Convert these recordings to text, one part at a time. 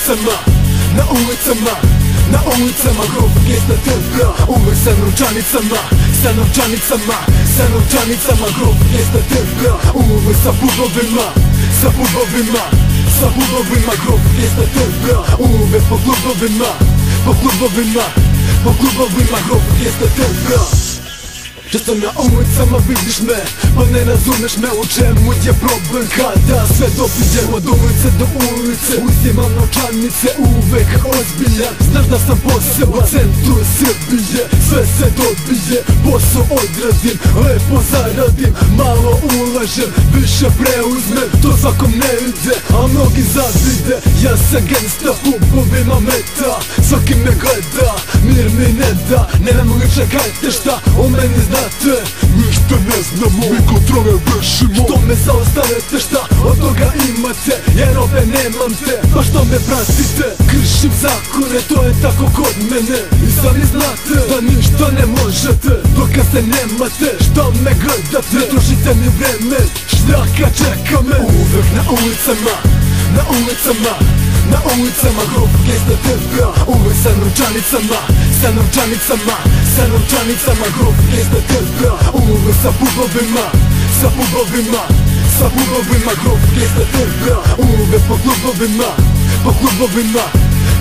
na ulicama grobnog mjesta Trga. Uvek sa novčanicama, sa novčanicama, sa novčanicama grobnog mjesta Trga. Uvek sa pubovima, sa pubovima, sa pubovima grobnog mjesta Trga. Uvek po klubovima, po klubovima, po klubovima grobnog mjesta Trga. Što sam na ulicama, vidiš me, pa ne razumeš me u čemu je problem. Kada sve dobijem od ulice do ulice, uzimam novčanice uvek ozbiljan. Znaš da sam posao u centru Srbije, sve se dobije, posao odradim, lepo zaradim, malo ulažem, više preuzmem, to svakom ne ide, a mnogi zavide. Ja sam gangsta, pubovima meta, svaki me gleda, mir mi ne da, nemam lične karte, šta o meni znate? Ništa ne znamo, mi kontrole vršimo. Što me zaostavete, šta od toga imate? Jer ove nemam te, pa što me pratite? Kršim zakone, to je tako kod mene. I sami znate da ništa ne možete dokaze nemate, što me gledate? Ne trošite mi vreme, šljaka čeka me. Uvek na ulicama, na ulicama, na ulicama grobnog mjesta Trga. Uvek sa novčanicama, sa novčanicama, sa novčanicama grobnog mjesta Trga. Uvek sa pubovima, sa pubovima, sa pubovima grobnog mjesta Trga. Uvek po klubovima, po klubovima,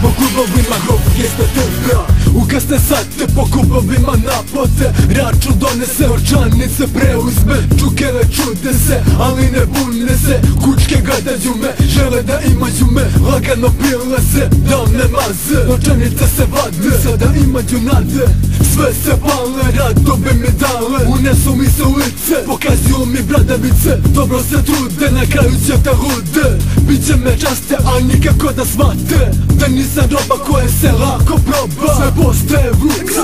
po klubovima grobnog mjesta Trga. U kasne sate po klubovima naplate, račun donese, novčanice preuzme. Čukele čude se, ali ne bune se, kučke gledaju me, žele da imaju me, lagano prilaze, da me maze. Novčanice se vade, sada imaju nade, sve se pale, rado bi mi dale. Unesu mi se u lice, pokazuju mi bradavice, dobro se trude, na kraju će da lude. Biće me časte, a nikako da shvate da nisam roba koje se lako proba. Sve postaje vruće,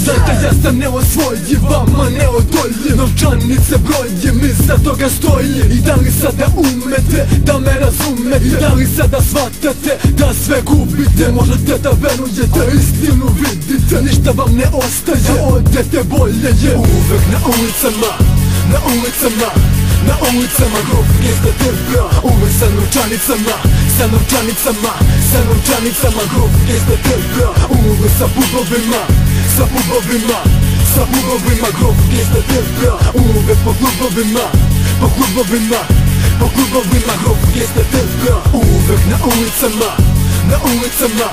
zato ja sam neosvojiv, vama neodoljiv. Novčanice brojim, iza toga stoji. I da li sada umete da me razumete? I da li sada shvatate da sve gubite? Možete da verujete, istinu vidite, ništa vam ne ostaje, odete bolje je. Uvek na ulicama, na ulicama, na ulicama grobnog mjesta Trga. Uvek sa novčanicama, sa novčanicama, sa novčanicama grobnog mjesta Trga. Uvek sa pubovima, sa pubovima, sa pubovima grobnog mjesta Trga. Uvek po klubovima, po klubovima, po klubovima grobnog mjesta Trga. Uvek na ulicama, na ulicama,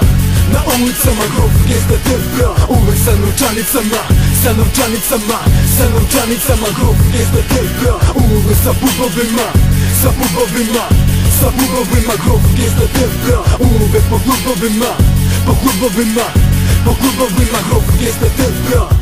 na ulicama grobnog mjesta Trga. Uvek sa novčanicama, sa novčanicama, sa novčanicama grobnog mjesta Trga. Uvek sa pubovima, sa pubovima, sa pubovima grobnog mjesta Trga. Uvek po klubovima, po klubovima, po klubovima grobnog mjesta Trga.